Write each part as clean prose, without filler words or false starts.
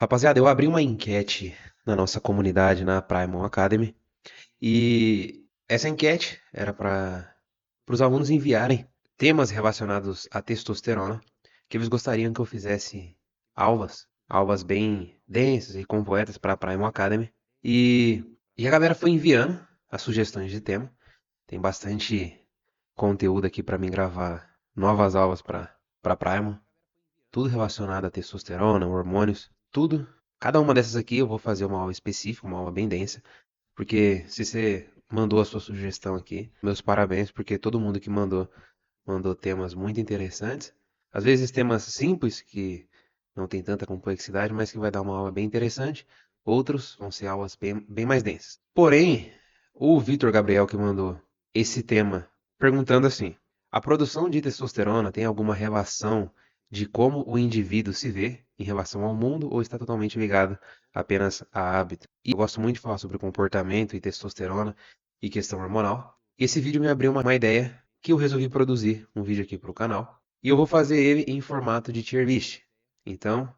Rapaziada, eu abri uma enquete na nossa comunidade na Primal Academy e essa enquete era para os alunos enviarem temas relacionados à testosterona que eles gostariam que eu fizesse aulas bem densas e completas para a Primal Academy. E a galera foi enviando as sugestões de tema. Tem bastante conteúdo aqui para mim gravar novas aulas para Primal. Tudo relacionado a testosterona, hormônios, tudo. Cada uma dessas aqui eu vou fazer uma aula específica, uma aula bem densa, porque se você mandou a sua sugestão aqui, meus parabéns, porque todo mundo que mandou temas muito interessantes. Às vezes temas simples, que não tem tanta complexidade, mas que vai dar uma aula bem interessante. Outros vão ser aulas bem mais densas. Porém, o Vitor Gabriel que mandou esse tema perguntando assim: a produção de testosterona tem alguma relação de como o indivíduo se vê em relação ao mundo ou está totalmente ligado apenas a hábito? E eu gosto muito de falar sobre comportamento e testosterona e questão hormonal. E esse vídeo me abriu uma ideia que eu resolvi produzir um vídeo aqui para o canal. E eu vou fazer ele em formato de tier list. Então,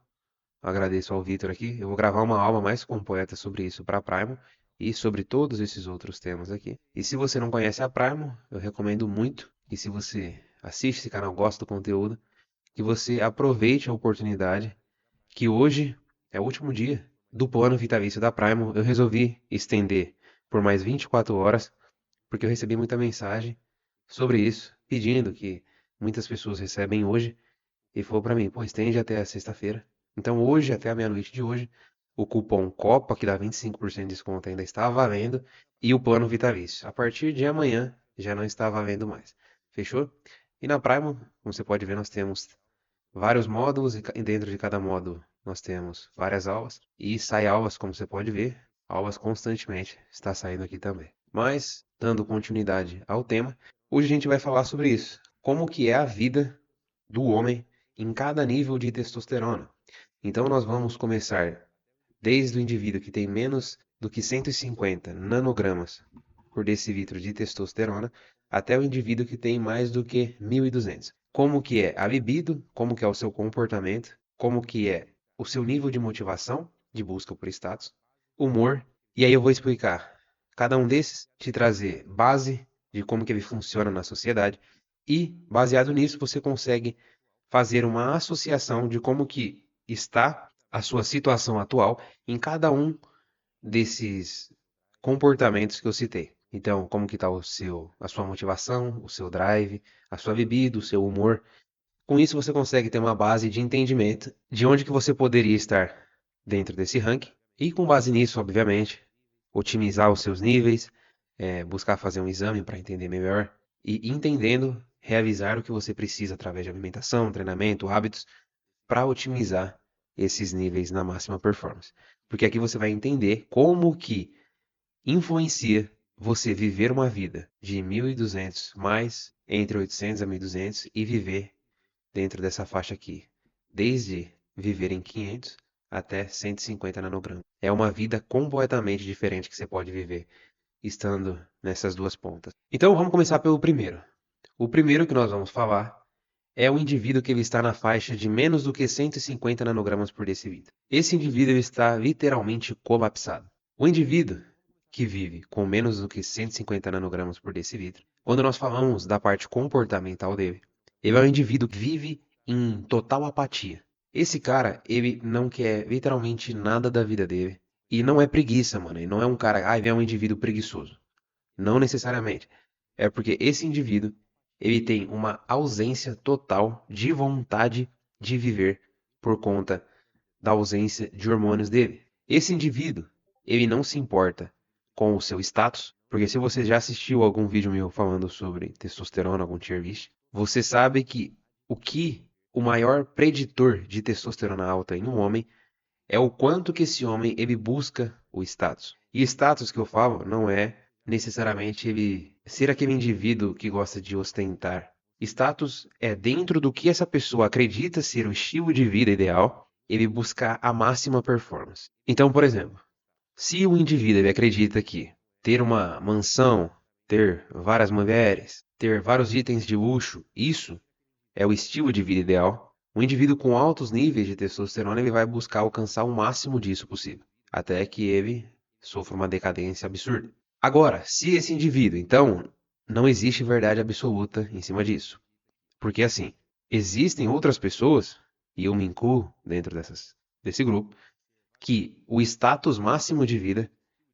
agradeço ao Vitor aqui. Eu vou gravar uma aula mais completa sobre isso para a Primo e sobre todos esses outros temas aqui. E se você não conhece a Primo, eu recomendo muito que se você assiste esse canal, gosta do conteúdo, que você aproveite a oportunidade que hoje é o último dia do plano vitalício da Primo. Eu resolvi estender por mais 24 horas, porque eu recebi muita mensagem sobre isso, pedindo que muitas pessoas recebem hoje e falou para mim, pô, estende até a sexta-feira. Então hoje, até a meia-noite de hoje, o cupom COPA, que dá 25% de desconto, ainda está valendo, e o plano vitalício. A partir de amanhã já não está valendo mais. Fechou? E na Primo, como você pode ver, nós temos vários módulos e dentro de cada módulo nós temos várias aulas e sai aulas, como você pode ver, aulas constantemente está saindo aqui também. Mas dando continuidade ao tema, hoje a gente vai falar sobre isso, como que é a vida do homem em cada nível de testosterona. Então nós vamos começar desde o indivíduo que tem menos do que 150 nanogramas por decilitro de testosterona até o indivíduo que tem mais do que 1.200. Como que é a libido, como que é o seu comportamento, como que é o seu nível de motivação, de busca por status, humor, e aí eu vou explicar cada um desses, te trazer base de como que ele funciona na sociedade e, baseado nisso, você consegue fazer uma associação de como que está a sua situação atual em cada um desses comportamentos que eu citei. Então, como que está a sua motivação, o seu drive, a sua libido, o seu humor. Com isso, você consegue ter uma base de entendimento de onde que você poderia estar dentro desse ranking. E com base nisso, obviamente, otimizar os seus níveis, buscar fazer um exame para entender melhor e entendendo, realizar o que você precisa através de alimentação, treinamento, hábitos para otimizar esses níveis na máxima performance. Porque aqui você vai entender como que influencia você viver uma vida de 1.200 mais entre 800 a 1.200 e viver dentro dessa faixa aqui, desde viver em 500 até 150 nanogramas. É uma vida completamente diferente que você pode viver estando nessas duas pontas. Então vamos começar pelo primeiro. O primeiro que nós vamos falar é o indivíduo que ele está na faixa de menos do que 150 nanogramas por decilitro. Esse indivíduo ele está literalmente colapsado. O indivíduo que vive com menos do que 150 nanogramas por decilitro, quando nós falamos da parte comportamental dele, ele é um indivíduo que vive em total apatia. Esse cara, ele não quer literalmente nada da vida dele. E não é preguiça, mano. Ele não é um cara, ele é um indivíduo preguiçoso. Não necessariamente. É porque esse indivíduo, ele tem uma ausência total de vontade de viver por conta da ausência de hormônios dele. Esse indivíduo, ele não se importa com o seu status, porque se você já assistiu algum vídeo meu falando sobre testosterona, algum tier list, você sabe que o maior preditor de testosterona alta em um homem é o quanto que esse homem ele busca o status. E status que eu falo não é necessariamente ele ser aquele indivíduo que gosta de ostentar. Status é dentro do que essa pessoa acredita ser o estilo de vida ideal, ele buscar a máxima performance. Então, por exemplo, se o indivíduo ele acredita que ter uma mansão, ter várias mulheres, ter vários itens de luxo, isso é o estilo de vida ideal, Um indivíduo com altos níveis de testosterona, ele vai buscar alcançar o máximo disso possível, até que ele sofra uma decadência absurda. Agora, se esse indivíduo, então, não existe verdade absoluta em cima disso. Porque assim, existem outras pessoas, e eu me incluo dentro desse grupo, que o status máximo de vida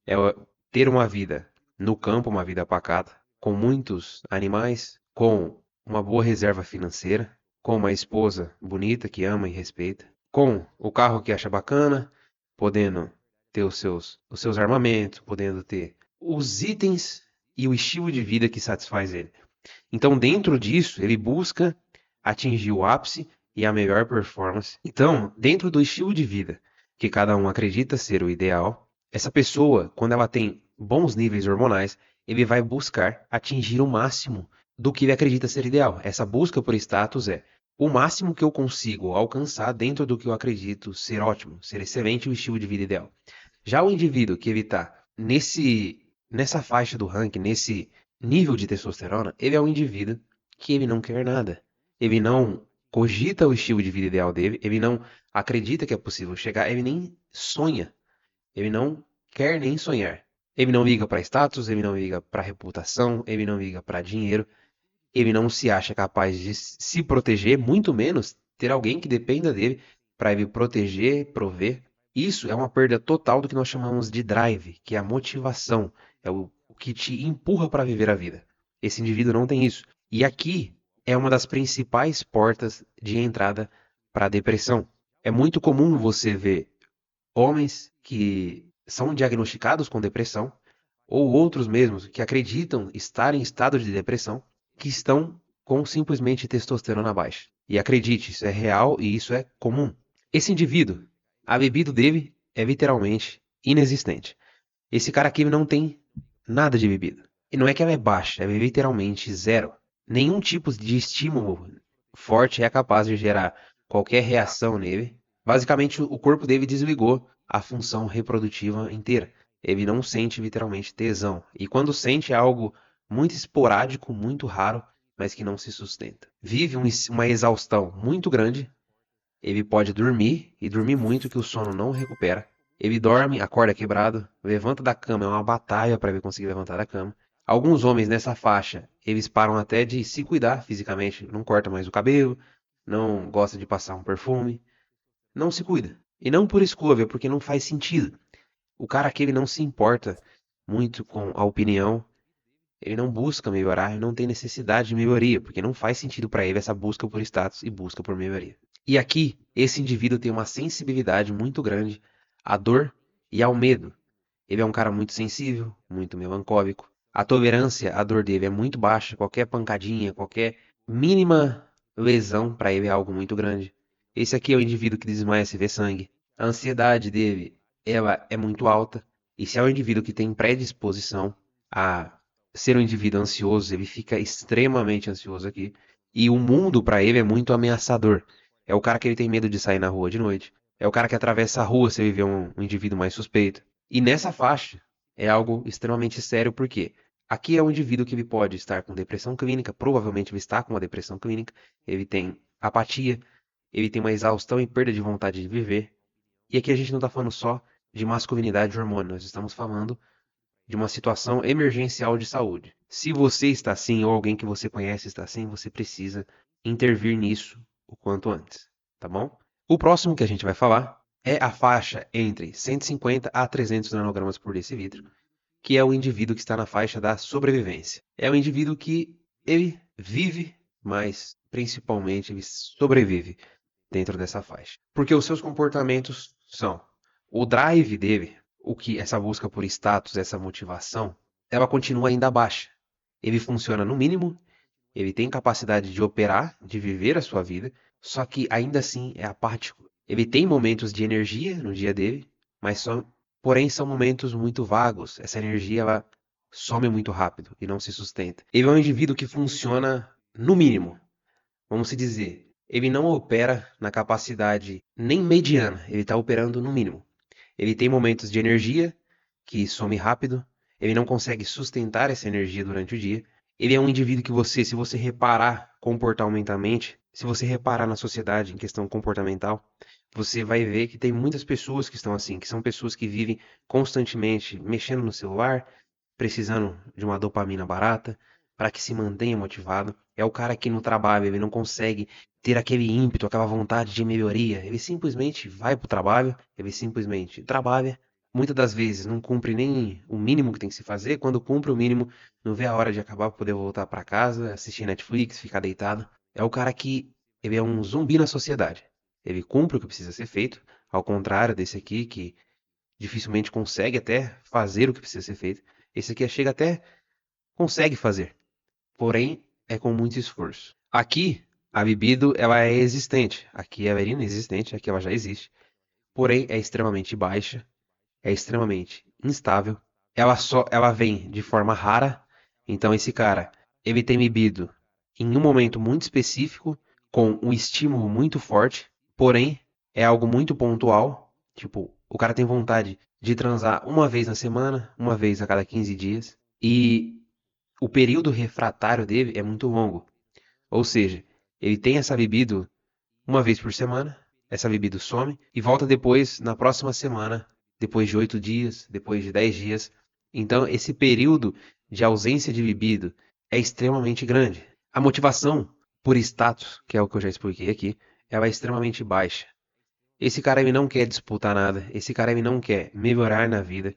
é ter uma vida no campo, uma vida pacata, com muitos animais, com uma boa reserva financeira, com uma esposa bonita que ama e respeita, com o carro que acha bacana, podendo ter os seus armamentos, podendo ter os itens e o estilo de vida que satisfaz ele. Então, dentro disso, ele busca atingir o ápice e a melhor performance. Então, dentro do estilo de vida que cada um acredita ser o ideal, essa pessoa, quando ela tem bons níveis hormonais, ele vai buscar atingir o máximo do que ele acredita ser ideal. Essa busca por status é o máximo que eu consigo alcançar dentro do que eu acredito ser ótimo, ser excelente o estilo de vida ideal. Já o indivíduo que ele está nessa faixa do ranking, nesse nível de testosterona, ele é um indivíduo que ele não quer nada. Ele não cogita o estilo de vida ideal dele, ele não acredita que é possível chegar, ele nem sonha, ele não quer nem sonhar. Ele não liga para status, ele não liga para reputação, ele não liga para dinheiro, ele não se acha capaz de se proteger, muito menos ter alguém que dependa dele para ele proteger, prover. Isso é uma perda total do que nós chamamos de drive, que é a motivação, é o que te empurra para viver a vida. Esse indivíduo não tem isso. E aqui é uma das principais portas de entrada para a depressão. É muito comum você ver homens que são diagnosticados com depressão, ou outros mesmos que acreditam estar em estado de depressão, que estão com simplesmente testosterona baixa. E acredite, isso é real e isso é comum. Esse indivíduo, a libido dele é literalmente inexistente. Esse cara aqui não tem nada de libido. E não é que ela é baixa, ela é literalmente zero. Nenhum tipo de estímulo forte é capaz de gerar qualquer reação nele. Basicamente, o corpo dele desligou a função reprodutiva inteira. Ele não sente literalmente tesão. E quando sente é algo muito esporádico, muito raro, mas que não se sustenta. Vive uma exaustão muito grande. Ele pode dormir e dormir muito que o sono não recupera. Ele dorme, acorda quebrado, levanta da cama, é uma batalha para ele conseguir levantar da cama. Alguns homens nessa faixa, eles param até de se cuidar fisicamente, não corta mais o cabelo, não gosta de passar um perfume, não se cuida. E não por escolha, porque não faz sentido. O cara aqui ele não se importa muito com a opinião, ele não busca melhorar, ele não tem necessidade de melhoria, porque não faz sentido para ele essa busca por status e busca por melhoria. E aqui, esse indivíduo tem uma sensibilidade muito grande à dor e ao medo. Ele é um cara muito sensível, muito melancólico. A tolerância à dor dele é muito baixa, qualquer pancadinha, qualquer mínima lesão para ele é algo muito grande. Esse aqui é o indivíduo que desmaia se vê sangue. A ansiedade dele, ela é muito alta. E se é um indivíduo que tem predisposição a ser um indivíduo ansioso, ele fica extremamente ansioso aqui. E o mundo para ele é muito ameaçador. É o cara que ele tem medo de sair na rua de noite. É o cara que atravessa a rua se ele vê um indivíduo mais suspeito. E nessa faixa é algo extremamente sério, porque aqui é um indivíduo que ele pode estar com depressão clínica, provavelmente ele está com uma depressão clínica, ele tem apatia, ele tem uma exaustão e perda de vontade de viver. E aqui a gente não está falando só de masculinidade e hormônio, nós estamos falando de uma situação emergencial de saúde. Se você está assim ou alguém que você conhece está assim, você precisa intervir nisso o quanto antes, tá bom? O próximo que a gente vai falar é a faixa entre 150 a 300 nanogramas por decilitro, que é o indivíduo que está na faixa da sobrevivência. É o indivíduo que ele vive, mas principalmente ele sobrevive dentro dessa faixa. Porque os seus comportamentos são o drive dele, o que essa busca por status, essa motivação, ela continua ainda baixa. Ele funciona no mínimo, ele tem capacidade de operar, de viver a sua vida, só que ainda assim é apático. Ele tem momentos de energia no dia dele, mas porém são momentos muito vagos. Essa energia ela some muito rápido e não se sustenta. Ele é um indivíduo que funciona no mínimo, vamos se dizer. Ele não opera na capacidade nem mediana, ele está operando no mínimo. Ele tem momentos de energia que some rápido, ele não consegue sustentar essa energia durante o dia. Ele é um indivíduo que você, se você reparar comportamentalmente, se você reparar na sociedade em questão comportamental, você vai ver que tem muitas pessoas que estão assim, que são pessoas que vivem constantemente mexendo no celular, precisando de uma dopamina barata para que se mantenha motivado. É o cara que no trabalho ele não consegue ter aquele ímpeto, aquela vontade de melhoria. Ele simplesmente vai para o trabalho, ele simplesmente trabalha. Muitas das vezes não cumpre nem o mínimo que tem que se fazer. Quando cumpre o mínimo, não vê a hora de acabar para poder voltar para casa, assistir Netflix, ficar deitado. É o cara que ele é um zumbi na sociedade. Ele cumpre o que precisa ser feito, ao contrário desse aqui que dificilmente consegue até fazer o que precisa ser feito. Esse aqui chega até consegue fazer, porém é com muito esforço. Aqui a libido ela é existente, aqui ela é inexistente, aqui ela já existe, porém é extremamente baixa, é extremamente instável. Ela vem de forma rara, então esse cara ele tem libido em um momento muito específico, com um estímulo muito forte, porém é algo muito pontual. Tipo, o cara tem vontade de transar uma vez na semana, uma vez a cada 15 dias, e o período refratário dele é muito longo. Ou seja, ele tem essa libido uma vez por semana, essa libido some e volta depois na próxima semana, depois de 8 dias, depois de 10 dias. Então, esse período de ausência de libido é extremamente grande. A motivação por status, que é o que eu já expliquei aqui, ela é extremamente baixa. Esse cara ele não quer disputar nada, esse cara ele não quer melhorar na vida,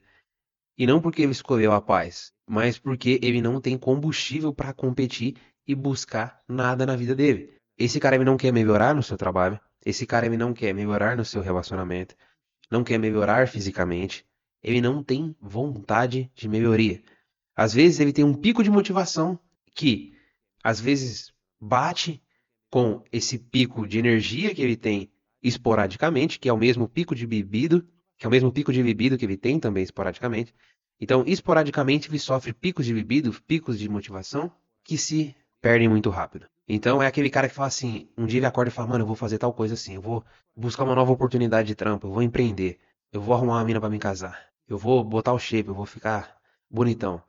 e não porque ele escolheu a paz, mas porque ele não tem combustível para competir e buscar nada na vida dele. Esse cara ele não quer melhorar no seu trabalho, esse cara ele não quer melhorar no seu relacionamento, não quer melhorar fisicamente, ele não tem vontade de melhoria. Às vezes ele tem um pico de motivação que às vezes bate com esse pico de energia que ele tem esporadicamente, que é o mesmo pico de libido, que é o mesmo pico de libido que ele tem também esporadicamente. Então, esporadicamente ele sofre picos de libido, picos de motivação que se perdem muito rápido. Então é aquele cara que fala assim, um dia ele acorda e fala, mano, eu vou fazer tal coisa assim, eu vou buscar uma nova oportunidade de trampo, eu vou empreender, eu vou arrumar uma mina pra me casar, eu vou botar o shape, eu vou ficar bonitão.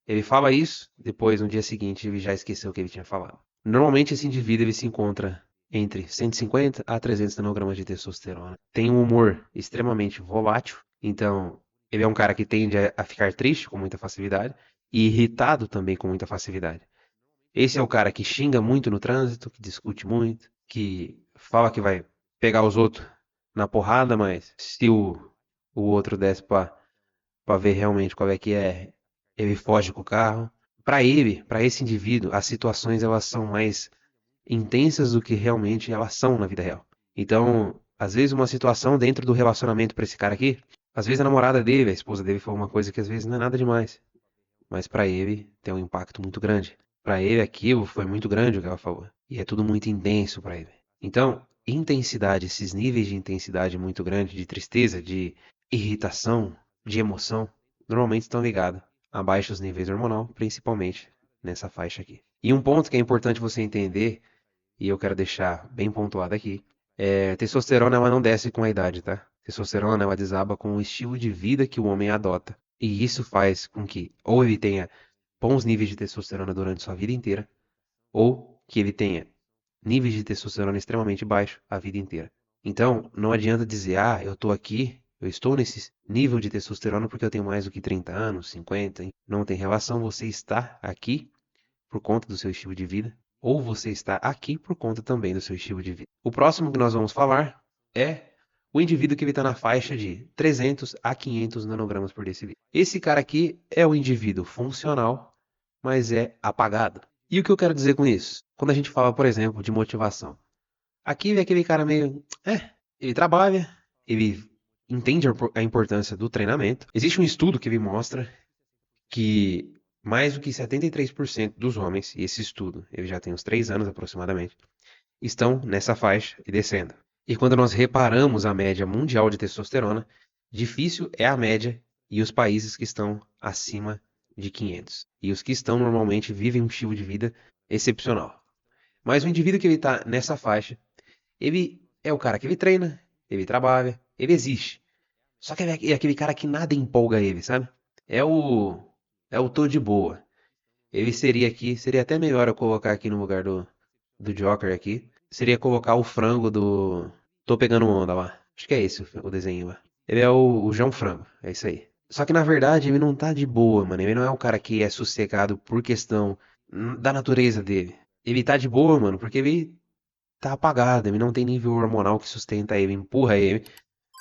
Ele fala isso, depois no dia seguinte ele já esqueceu o que ele tinha falado. Normalmente esse indivíduo ele se encontra entre 150 a 300 nanogramas de testosterona. Tem um humor extremamente volátil, então ele é um cara que tende a ficar triste com muita facilidade e irritado também com muita facilidade. Esse é o cara que xinga muito no trânsito, que discute muito, que fala que vai pegar os outros na porrada, mas se o outro desce pra ver realmente qual é que é, ele foge com o carro. Para ele, para esse indivíduo, as situações elas são mais intensas do que realmente elas são na vida real. Então, às vezes uma situação dentro do relacionamento para esse cara aqui, às vezes a namorada dele, a esposa dele foi uma coisa que às vezes não é nada demais, mas para ele tem um impacto muito grande. Para ele aquilo foi muito grande o que ela falou, e é tudo muito intenso para ele. Então, intensidade, esses níveis de intensidade muito grande, de tristeza, de irritação, de emoção, normalmente estão ligados a baixos níveis hormonal, principalmente nessa faixa aqui. E um ponto que é importante você entender, e eu quero deixar bem pontuado aqui, é testosterona ela não desce com a idade, tá? Testosterona ela desaba com o estilo de vida que o homem adota. E isso faz com que ou ele tenha bons níveis de testosterona durante sua vida inteira, ou que ele tenha níveis de testosterona extremamente baixos a vida inteira. Então, não adianta dizer, ah, eu tô aqui, eu estou nesse nível de testosterona porque eu tenho mais do que 30 anos, 50. Hein? Não tem relação, você está aqui por conta do seu estilo de vida, ou você está aqui por conta também do seu estilo de vida. O próximo que nós vamos falar é o indivíduo que está na faixa de 300 a 500 nanogramas por decilitro. Esse cara aqui é o indivíduo funcional, mas é apagado. E o que eu quero dizer com isso? Quando a gente fala, por exemplo, de motivação. Aqui é aquele cara meio. Ele trabalha, ele entende a importância do treinamento. Existe um estudo que ele mostra que mais do que 73% dos homens, e esse estudo ele já tem uns 3 anos aproximadamente, estão nessa faixa e descendo. E quando nós reparamos a média mundial de testosterona, difícil é a média e os países que estão acima de 500. E os que estão normalmente vivem um estilo de vida excepcional. Mas o indivíduo que ele está nessa faixa, ele é o cara que ele treina, ele trabalha, ele existe. Só que é aquele cara que nada empolga ele, sabe? É o tô de boa. Ele seria aqui, seria até melhor eu colocar aqui no lugar do Joker aqui. seria colocar o frango do Tô Pegando Onda lá. Acho que é esse o desenho lá. Ele é o João Frango, é isso aí. Só que na verdade ele não tá de boa, mano. Ele não é um cara que é sossegado por questão da natureza dele. Ele tá de boa, mano, porque ele tá apagado, ele não tem nível hormonal que sustenta ele, empurra ele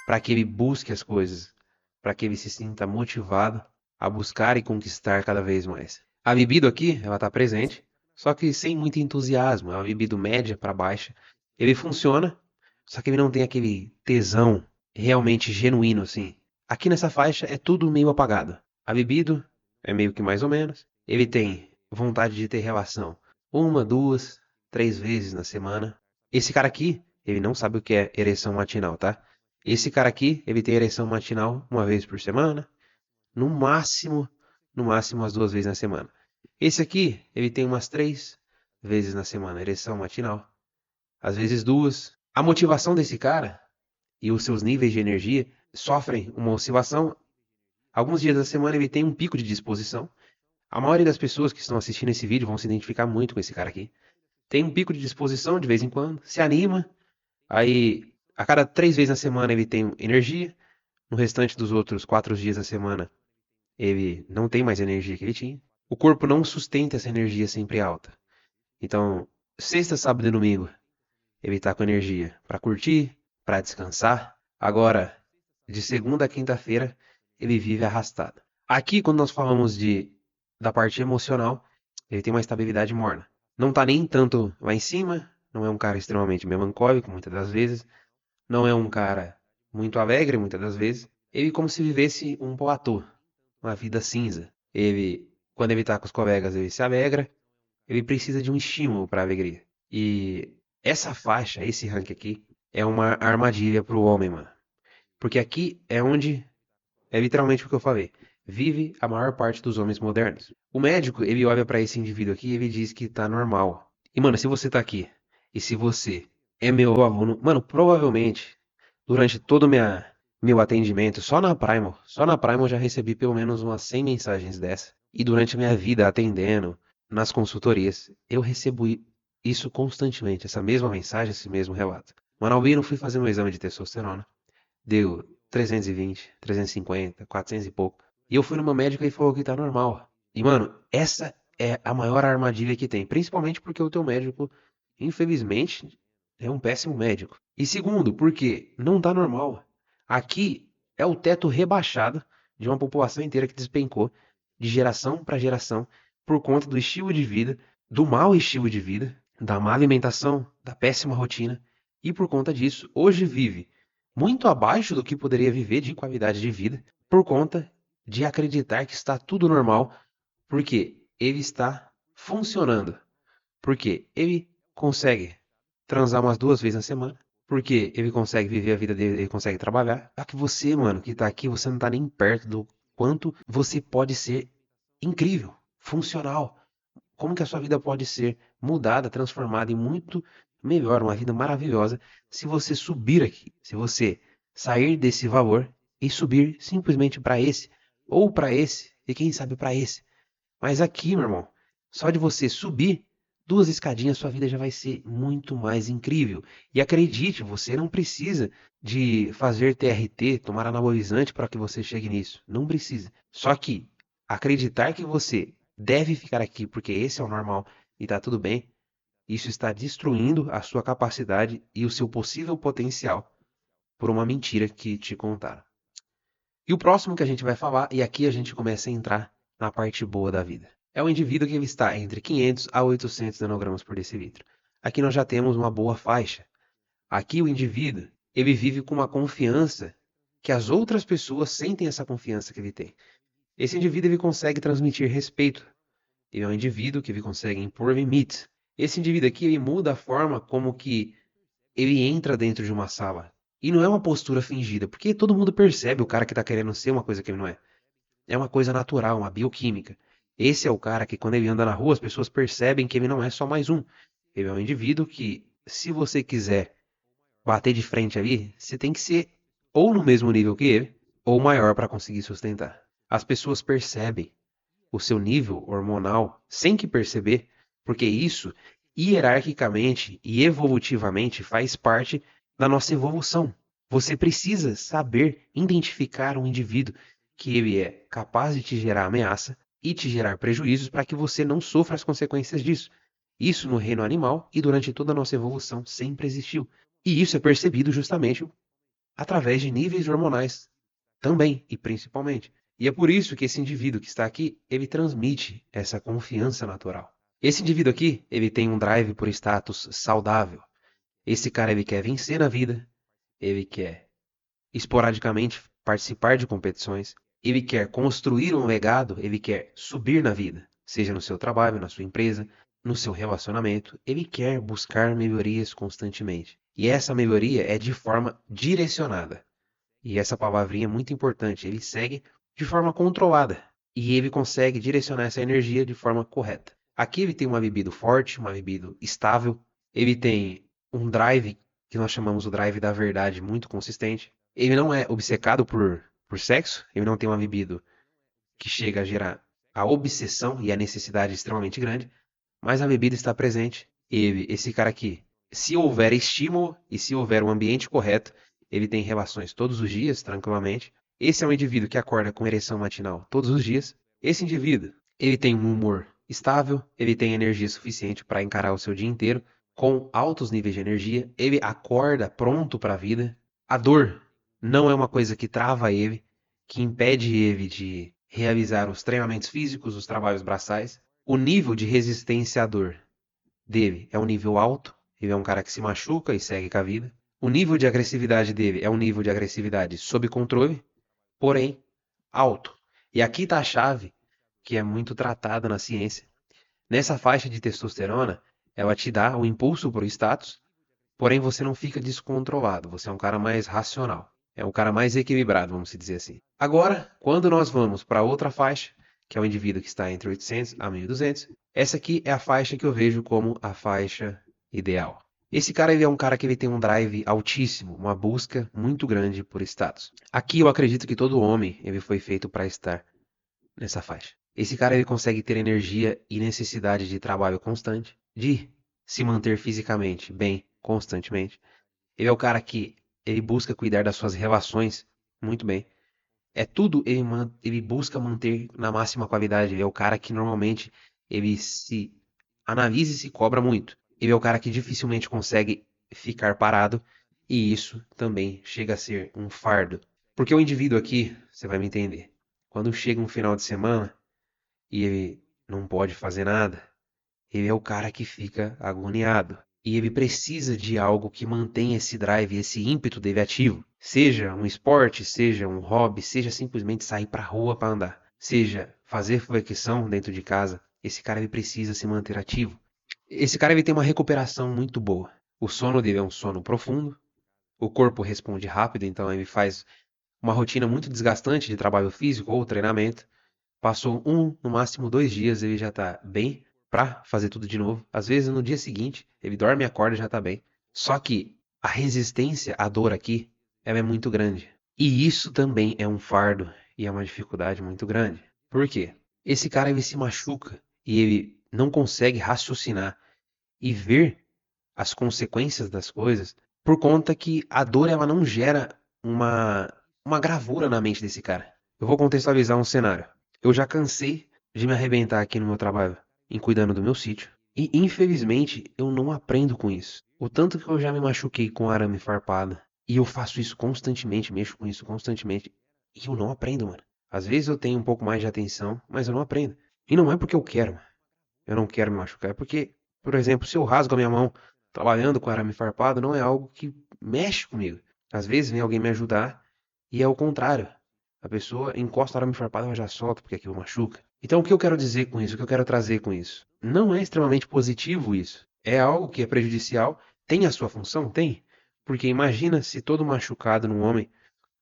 para que ele busque as coisas, para que ele se sinta motivado a buscar e conquistar cada vez mais. A libido aqui, ela tá presente, só que sem muito entusiasmo, é uma libido média para baixa. Ele funciona, só que ele não tem aquele tesão realmente genuíno assim. Aqui nessa faixa é tudo meio apagado. A libido é meio que mais ou menos. Ele tem vontade de ter relação uma, duas, três vezes na semana. Esse cara aqui, ele não sabe o que é ereção matinal, tá? Esse cara aqui, ele tem ereção matinal uma vez por semana, no máximo, no máximo umas duas vezes na semana. Esse aqui, ele tem umas três vezes na semana, ereção matinal. Às vezes duas. A motivação desse cara e os seus níveis de energia sofrem uma oscilação. Alguns dias da semana ele tem um pico de disposição. A maioria das pessoas que estão assistindo esse vídeo vão se identificar muito com esse cara aqui. Tem um pico de disposição de vez em quando, se anima. Aí, a cada três vezes na semana ele tem energia. No restante dos outros quatro dias da semana, ele não tem mais a energia que ele tinha. O corpo não sustenta essa energia sempre alta. Então, sexta, sábado e domingo, ele tá com energia para curtir, para descansar. Agora, de segunda a quinta-feira, ele vive arrastado. Aqui, quando nós falamos da parte emocional, ele tem uma estabilidade morna. Não tá nem tanto lá em cima, não é um cara extremamente melancólico, muitas das vezes. Não é um cara muito alegre, muitas das vezes. Ele como se vivesse um platô, uma vida cinza. Ele, quando ele tá com os colegas, ele se alegra. Ele precisa de um estímulo para a alegria. E essa faixa, esse rank aqui, é uma armadilha pro homem, mano. Porque aqui é onde, é literalmente o que eu falei, vive a maior parte dos homens modernos. O médico, ele olha para esse indivíduo aqui e ele diz que tá normal. E, mano, se você tá aqui, e se você é meu aluno, mano, provavelmente, durante todo meu atendimento, só na Primal eu já recebi pelo menos umas 100 mensagens dessa. E durante a minha vida atendendo, nas consultorias, eu recebo isso constantemente, essa mesma mensagem, esse mesmo relato. Mano, Albino, fui fazer um exame de testosterona. Deu 320, 350, 400 e pouco. E eu fui numa médica e falou que tá normal. E, mano, essa é a maior armadilha que tem. Principalmente porque o teu médico, infelizmente, é um péssimo médico. E segundo, porque não tá normal. Aqui é o teto rebaixado de uma população inteira que despencou de geração para geração por conta do estilo de vida, do mau estilo de vida, da má alimentação, da péssima rotina. E por conta disso, hoje vive muito abaixo do que poderia viver de qualidade de vida, por conta de acreditar que está tudo normal, porque ele está funcionando, porque ele consegue transar umas duas vezes na semana, porque ele consegue viver a vida dele, ele consegue trabalhar. Só que você, mano, que tá aqui, você não tá nem perto do quanto você pode ser incrível, funcional. Como que a sua vida pode ser mudada, transformada em muito melhor, uma vida maravilhosa, se você subir aqui, se você sair desse valor e subir simplesmente para esse, ou para esse, e quem sabe para esse. Mas aqui, meu irmão, só de você subir duas escadinhas, sua vida já vai ser muito mais incrível. E acredite, você não precisa de fazer TRT, tomar anabolizante para que você chegue nisso. Não precisa. Só que acreditar que você deve ficar aqui porque esse é o normal e tá tudo bem, isso está destruindo a sua capacidade e o seu possível potencial por uma mentira que te contaram. E o próximo que a gente vai falar, e aqui a gente começa a entrar na parte boa da vida. É o indivíduo que ele está entre 500 a 800 nanogramas por decilitro. Aqui nós já temos uma boa faixa. Aqui o indivíduo, ele vive com uma confiança que as outras pessoas sentem essa confiança que ele tem. Esse indivíduo ele consegue transmitir respeito. Ele é um indivíduo que ele consegue impor limites. Esse indivíduo aqui ele muda a forma como que ele entra dentro de uma sala. E não é uma postura fingida, porque todo mundo percebe o cara que está querendo ser uma coisa que ele não é. É uma coisa natural, uma bioquímica. Esse é o cara que quando ele anda na rua as pessoas percebem que ele não é só mais um. Ele é um indivíduo que, se você quiser bater de frente ali, você tem que ser ou no mesmo nível que ele, ou maior para conseguir sustentar. As pessoas percebem o seu nível hormonal sem que perceber, porque isso hierarquicamente e evolutivamente faz parte da nossa evolução. Você precisa saber identificar um indivíduo que ele é capaz de te gerar ameaça e te gerar prejuízos para que você não sofra as consequências disso. Isso no reino animal e durante toda a nossa evolução sempre existiu. E isso é percebido justamente através de níveis hormonais também e principalmente. E é por isso que esse indivíduo que está aqui, ele transmite essa confiança natural. Esse indivíduo aqui, ele tem um drive por status saudável. Esse cara, ele quer vencer na vida, ele quer esporadicamente participar de competições, ele quer construir um legado, ele quer subir na vida, seja no seu trabalho, na sua empresa, no seu relacionamento, ele quer buscar melhorias constantemente. E essa melhoria é de forma direcionada. E essa palavrinha é muito importante. Ele segue de forma controlada. E ele consegue direcionar essa energia de forma correta. Aqui ele tem uma libido forte, uma libido estável. Ele tem um drive, que nós chamamos o drive da verdade, muito consistente. Ele não é obcecado por sexo. Ele não tem uma libido que chega a gerar a obsessão e a necessidade extremamente grande. Mas a bebida está presente. Esse cara aqui, se houver estímulo e se houver um ambiente correto, ele tem relações todos os dias, tranquilamente. Esse é um indivíduo que acorda com ereção matinal todos os dias. Esse indivíduo, ele tem um humor estável, ele tem energia suficiente para encarar o seu dia inteiro, com altos níveis de energia, ele acorda pronto para a vida. A dor não é uma coisa que trava ele, que impede ele de realizar os treinamentos físicos, os trabalhos braçais. O nível de resistência à dor dele é um nível alto, ele é um cara que se machuca e segue com a vida. O nível de agressividade dele é um nível de agressividade sob controle, porém alto. E aqui está a chave, que é muito tratada na ciência. Nessa faixa de testosterona, ela te dá o impulso para o status, porém você não fica descontrolado, você é um cara mais racional. É um cara mais equilibrado, vamos dizer assim. Agora, quando nós vamos para outra faixa, que é o indivíduo que está entre 800 a 1200, essa aqui é a faixa que eu vejo como a faixa ideal. Esse cara ele é um cara que ele tem um drive altíssimo, uma busca muito grande por status. Aqui eu acredito que todo homem ele foi feito para estar nessa faixa. Esse cara ele consegue ter energia e necessidade de trabalho constante, de se manter fisicamente bem constantemente. Ele é o cara que ele busca cuidar das suas relações muito bem. É tudo ele busca manter na máxima qualidade. Ele é o cara que normalmente ele se analisa e se cobra muito. Ele é o cara que dificilmente consegue ficar parado e isso também chega a ser um fardo. Porque o indivíduo aqui, você vai me entender, quando chega um final de semana e ele não pode fazer nada, ele é o cara que fica agoniado. E ele precisa de algo que mantenha esse drive, esse ímpeto dele ativo. Seja um esporte, seja um hobby, seja simplesmente sair pra rua para andar. Seja fazer flexão dentro de casa. Esse cara ele precisa se manter ativo. Esse cara ele tem uma recuperação muito boa. O sono dele é um sono profundo. O corpo responde rápido, então ele faz uma rotina muito desgastante de trabalho físico ou treinamento. Passou no máximo 2 dias, ele já tá bem pra fazer tudo de novo. Às vezes no dia seguinte, ele dorme e acorda e já tá bem. Só que a resistência à dor aqui, ela é muito grande. E isso também é um fardo e é uma dificuldade muito grande. Por quê? Esse cara ele se machuca e ele não consegue raciocinar e ver as consequências das coisas por conta que a dor ela não gera uma gravura na mente desse cara. Eu vou contextualizar um cenário. Eu já cansei de me arrebentar aqui no meu trabalho, em cuidando do meu sítio. E infelizmente eu não aprendo com isso. O tanto que eu já me machuquei com arame farpado. E eu faço isso constantemente, mexo com isso constantemente. E eu não aprendo, mano. Às vezes eu tenho um pouco mais de atenção, mas eu não aprendo. E não é porque eu quero, mano. Eu não quero me machucar. É porque, por exemplo, se eu rasgo a minha mão trabalhando com arame farpado, não é algo que mexe comigo. Às vezes vem alguém me ajudar e é o contrário. A pessoa encosta o arame farpado e ela já solta porque aquilo machuca. Então o que eu quero dizer com isso? O que eu quero trazer com isso? Não é extremamente positivo isso. É algo que é prejudicial. Tem a sua função? Tem. Porque imagina se todo machucado num homem,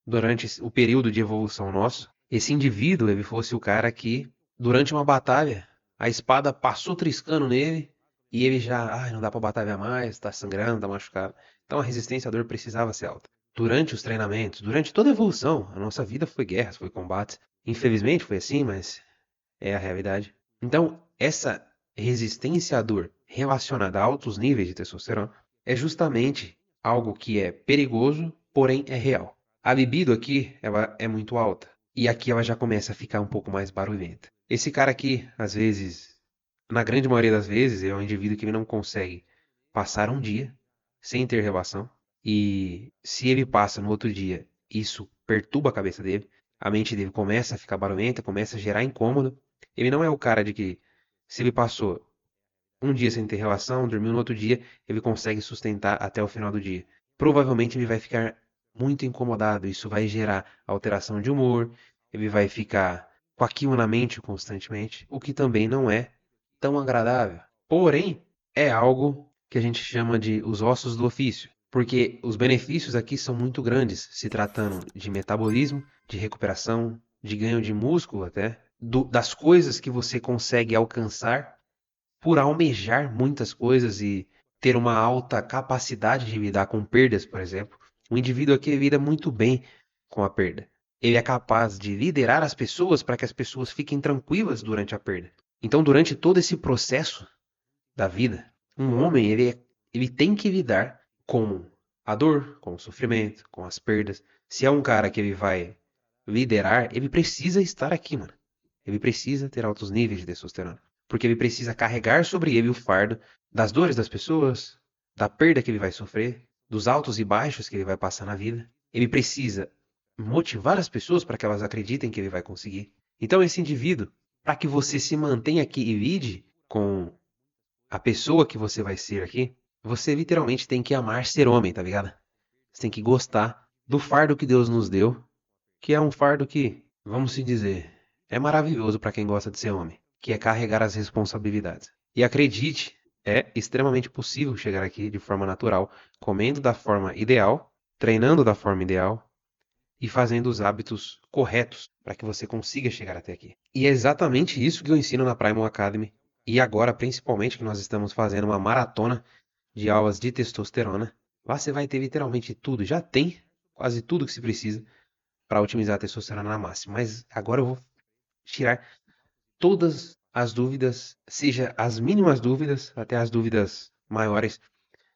durante o período de evolução nosso, esse indivíduo ele fosse o cara que, durante uma batalha, a espada passou triscando nele e ele já, não dá pra batalhar mais, tá sangrando, tá machucado. Então a resistência à dor precisava ser alta. Durante os treinamentos, durante toda a evolução, a nossa vida foi guerras, foi combates. Infelizmente foi assim, mas é a realidade. Então, essa resistência à dor relacionada a altos níveis de testosterona é justamente algo que é perigoso, porém é real. A libido aqui, ela é muito alta. E aqui ela já começa a ficar um pouco mais barulhenta. Esse cara aqui, às vezes, na grande maioria das vezes, é um indivíduo que ele não consegue passar um dia sem ter relação. E se ele passa no outro dia, isso perturba a cabeça dele. A mente dele começa a ficar barulhenta, começa a gerar incômodo. Ele não é o cara de que, se ele passou um dia sem ter relação, dormiu no outro dia, ele consegue sustentar até o final do dia. Provavelmente ele vai ficar muito incomodado, isso vai gerar alteração de humor, ele vai ficar com aquilo na mente constantemente, o que também não é tão agradável. Porém, é algo que a gente chama de os ossos do ofício, porque os benefícios aqui são muito grandes, se tratando de metabolismo, de recuperação, de ganho de músculo até, das coisas que você consegue alcançar por almejar muitas coisas e ter uma alta capacidade de lidar com perdas, por exemplo. O indivíduo aqui lida muito bem com a perda. Ele é capaz de liderar as pessoas para que as pessoas fiquem tranquilas durante a perda. Então, durante todo esse processo da vida, um homem ele tem que lidar com a dor, com o sofrimento, com as perdas. Se é um cara que ele vai liderar, ele precisa estar aqui, mano. Ele precisa ter altos níveis de testosterona. Porque ele precisa carregar sobre ele o fardo das dores das pessoas, da perda que ele vai sofrer, dos altos e baixos que ele vai passar na vida. Ele precisa motivar as pessoas para que elas acreditem que ele vai conseguir. Então, esse indivíduo, para que você se mantenha aqui e lide com a pessoa que você vai ser aqui, você literalmente tem que amar ser homem, tá ligado? Você tem que gostar do fardo que Deus nos deu, que é um fardo que, vamos se dizer, é maravilhoso para quem gosta de ser homem, que é carregar as responsabilidades. E acredite, é extremamente possível chegar aqui de forma natural, comendo da forma ideal, treinando da forma ideal e fazendo os hábitos corretos para que você consiga chegar até aqui. E é exatamente isso que eu ensino na Primal Academy. E agora, principalmente, que nós estamos fazendo uma maratona de aulas de testosterona. Lá você vai ter literalmente tudo. Já tem quase tudo que se precisa para otimizar a testosterona na máxima. Mas agora eu vou tirar todas as dúvidas, seja as mínimas dúvidas até as dúvidas maiores,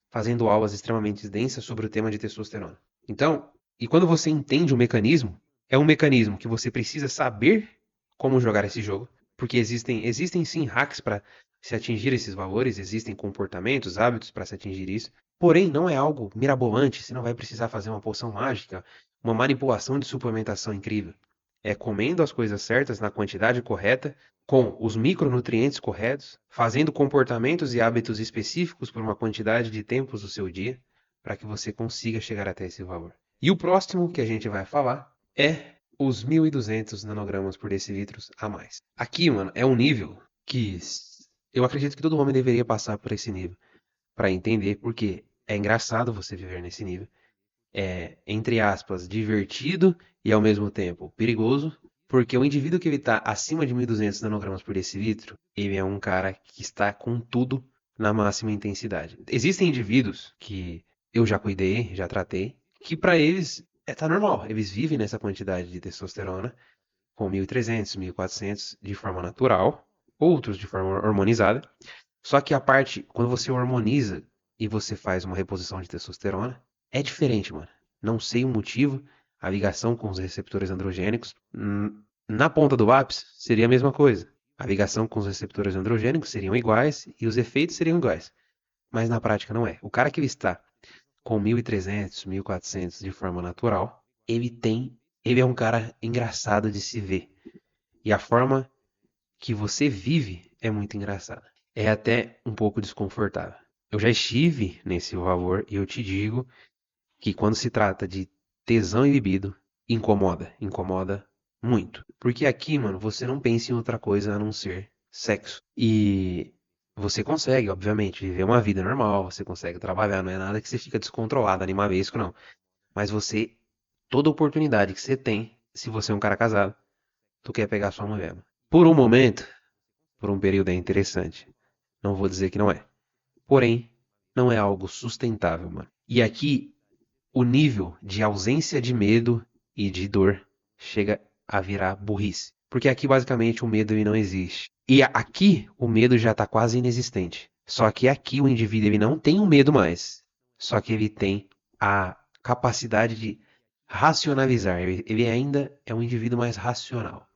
fazendo aulas extremamente densas sobre o tema de testosterona. Então, e quando você entende o mecanismo, é um mecanismo que você precisa saber como jogar esse jogo, porque existem sim hacks para se atingir esses valores, existem comportamentos, hábitos para se atingir isso. Porém, não é algo mirabolante, você não vai precisar fazer uma poção mágica, uma manipulação de suplementação incrível. É comendo as coisas certas na quantidade correta, com os micronutrientes corretos, fazendo comportamentos e hábitos específicos por uma quantidade de tempos do seu dia, para que você consiga chegar até esse valor. E o próximo que a gente vai falar é os 1.200 nanogramas por decilitro a mais. Aqui, mano, é um nível que eu acredito que todo homem deveria passar por esse nível para entender, porque é engraçado você viver nesse nível. É, entre aspas, divertido e ao mesmo tempo perigoso, porque o indivíduo que ele está acima de 1.200 nanogramas por decilitro, ele é um cara que está com tudo na máxima intensidade. Existem indivíduos que eu já cuidei, já tratei, que para eles tá normal, eles vivem nessa quantidade de testosterona com 1.300, 1.400 de forma natural, outros de forma hormonizada. Só que a parte, quando você hormoniza e você faz uma reposição de testosterona, é diferente, mano. Não sei o motivo, a ligação com os receptores androgênicos. Na ponta do lápis, seria a mesma coisa. A ligação com os receptores androgênicos seriam iguais e os efeitos seriam iguais. Mas na prática não é. O cara que está com 1.300, 1.400 de forma natural, ele é um cara engraçado de se ver. E a forma que você vive é muito engraçada. É até um pouco desconfortável. Eu já estive nesse valor e eu te digo que quando se trata de tesão e libido, incomoda, incomoda muito. Porque aqui, mano, você não pensa em outra coisa a não ser sexo. E você consegue, obviamente, viver uma vida normal, você consegue trabalhar, não é nada que você fica descontrolado, animalesco, não. Mas você, toda oportunidade que você tem, se você é um cara casado, tu quer pegar sua mulher, mano. Por um momento, por um período é interessante. Não vou dizer que não é. Porém, não é algo sustentável, mano. E aqui, o nível de ausência de medo e de dor chega a virar burrice. Porque aqui, basicamente, o medo ele não existe. E aqui, o medo já tá quase inexistente. Só que aqui o indivíduo ele não tem o medo mais. Só que ele tem a capacidade de racionalizar. Ele ainda é um indivíduo mais racional.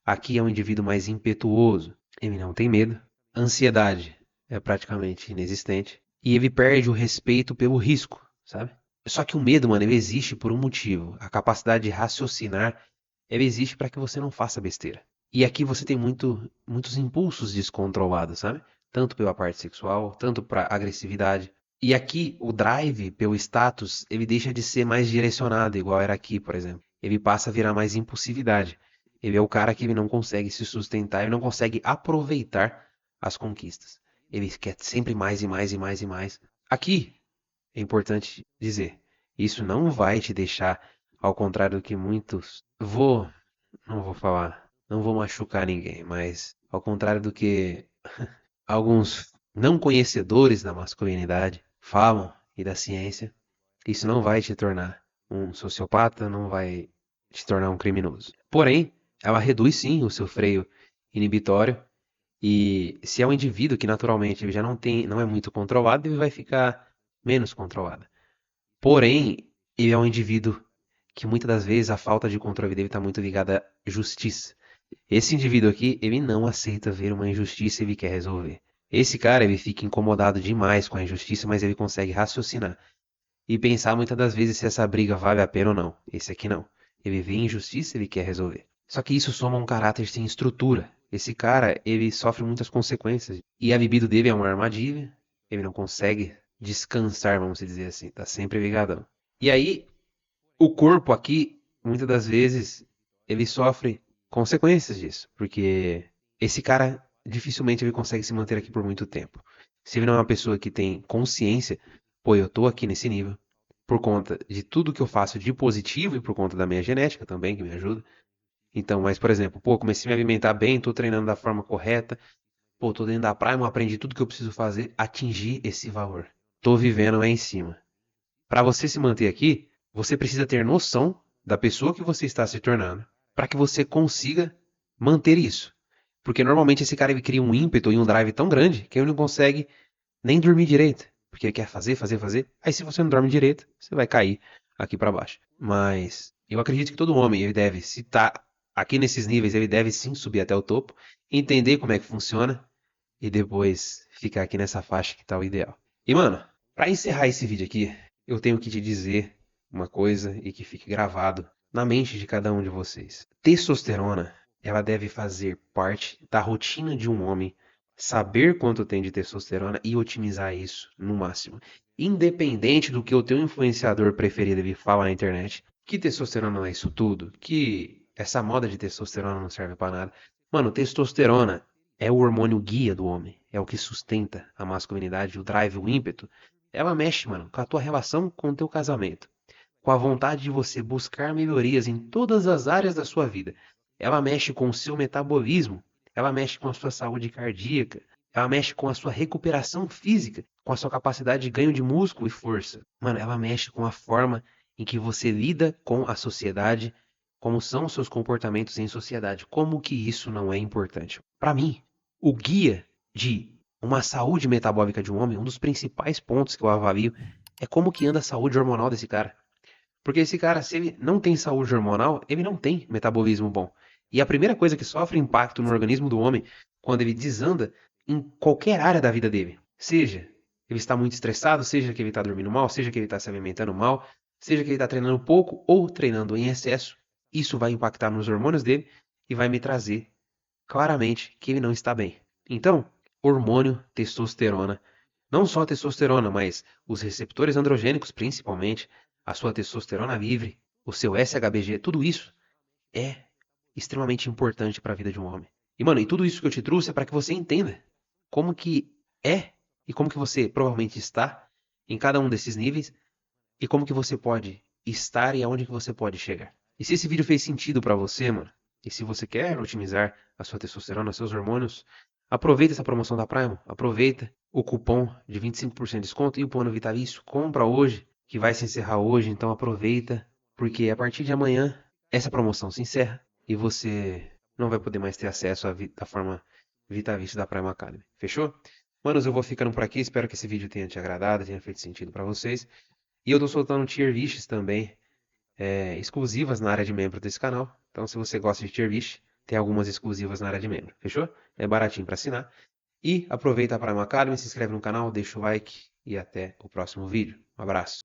Aqui é um indivíduo mais impetuoso. Ele não tem medo. Ansiedade é praticamente inexistente. E ele perde o respeito pelo risco, sabe? Só que o medo, mano, ele existe por um motivo. A capacidade de raciocinar, ela existe para que você não faça besteira. E aqui você tem muitos impulsos descontrolados, sabe? Tanto pela parte sexual, tanto para agressividade. E aqui o drive pelo status, ele deixa de ser mais direcionado, igual era aqui, por exemplo. Ele passa a virar mais impulsividade. Ele é o cara que ele não consegue se sustentar, ele não consegue aproveitar as conquistas. Ele quer sempre mais e mais e mais e mais. Aqui é importante dizer, isso não vai te deixar, ao contrário do que muitos. Não vou falar, não vou machucar ninguém, mas ao contrário do que alguns não conhecedores da masculinidade falam e da ciência, isso não vai te tornar um sociopata, não vai te tornar um criminoso. Porém, ela reduz sim o seu freio inibitório e se é um indivíduo que naturalmente ele já não é muito controlado, ele vai ficar menos controlado. Porém, ele é um indivíduo que muitas das vezes a falta de controle dele está muito ligada à justiça. Esse indivíduo aqui, ele não aceita ver uma injustiça e ele quer resolver. Esse cara, ele fica incomodado demais com a injustiça, mas ele consegue raciocinar e pensar muitas das vezes se essa briga vale a pena ou não. Esse aqui não. Ele vê injustiça e ele quer resolver. Só que isso soma um caráter sem estrutura. Esse cara, ele sofre muitas consequências. E a libido dele é uma armadilha. Ele não consegue descansar, vamos dizer assim. Tá sempre ligadão. E aí, o corpo aqui, muitas das vezes, ele sofre consequências disso. Porque esse cara, dificilmente ele consegue se manter aqui por muito tempo. Se ele não é uma pessoa que tem consciência, pô, eu tô aqui nesse nível por conta de tudo que eu faço de positivo e por conta da minha genética também, que me ajuda. Então, mas, por exemplo, pô, comecei a me alimentar bem, tô treinando da forma correta, pô, tô dentro da praia, eu aprendi tudo que eu preciso fazer, atingir esse valor. Tô vivendo lá em cima. Para você se manter aqui, você precisa ter noção da pessoa que você está se tornando, para que você consiga manter isso. Porque normalmente esse cara ele cria um ímpeto e um drive tão grande que ele não consegue nem dormir direito. Porque ele quer fazer, fazer, fazer. Aí se você não dorme direito, você vai cair aqui para baixo. Mas eu acredito que todo homem, ele deve, se tá aqui nesses níveis, ele deve sim subir até o topo, entender como é que funciona e depois ficar aqui nessa faixa que tá o ideal. E mano, para encerrar esse vídeo aqui, eu tenho que te dizer uma coisa e que fique gravado na mente de cada um de vocês. Testosterona, ela deve fazer parte da rotina de um homem, saber quanto tem de testosterona e otimizar isso no máximo. Independente do que o teu influenciador preferido ele fala na internet, que testosterona não é isso tudo, que essa moda de testosterona não serve para nada. Mano, testosterona é o hormônio guia do homem, é o que sustenta a masculinidade, o drive, o ímpeto. Ela mexe, mano, com a tua relação com o teu casamento, com a vontade de você buscar melhorias em todas as áreas da sua vida. Ela mexe com o seu metabolismo, ela mexe com a sua saúde cardíaca, ela mexe com a sua recuperação física, com a sua capacidade de ganho de músculo e força. Mano, ela mexe com a forma em que você lida com a sociedade, como são os seus comportamentos em sociedade, como que isso não é importante. Para mim, o guia de uma saúde metabólica de um homem, um dos principais pontos que eu avalio é como que anda a saúde hormonal desse cara. Porque esse cara, se ele não tem saúde hormonal, ele não tem metabolismo bom. E a primeira coisa que sofre impacto no organismo do homem, quando ele desanda em qualquer área da vida dele, seja ele está muito estressado, seja que ele está dormindo mal, seja que ele está se alimentando mal, seja que ele está treinando pouco ou treinando em excesso, isso vai impactar nos hormônios dele e vai me trazer claramente que ele não está bem. Então, hormônio, testosterona, não só a testosterona, mas os receptores androgênicos principalmente, a sua testosterona livre, o seu SHBG, tudo isso é extremamente importante para a vida de um homem. E mano, e tudo isso que eu te trouxe é para que você entenda como que é e como que você provavelmente está em cada um desses níveis e como que você pode estar e aonde que você pode chegar. E se esse vídeo fez sentido para você, mano, e se você quer otimizar a sua testosterona, seus hormônios, aproveita essa promoção da Prime, aproveita o cupom de 25% de desconto e o plano vitalício, compra hoje, que vai se encerrar hoje, então aproveita, porque a partir de amanhã essa promoção se encerra e você não vai poder mais ter acesso à forma vitalícia da Prime Academy. Fechou? Manos, eu vou ficando por aqui. Espero que esse vídeo tenha te agradado, tenha feito sentido pra vocês. E eu tô soltando tier lists também, exclusivas na área de membro desse canal. Então, se você gosta de tier list, tem algumas exclusivas na área de membro. Fechou? É baratinho pra assinar. E aproveita a Prime Academy, se inscreve no canal, deixa o like e até o próximo vídeo. Um abraço.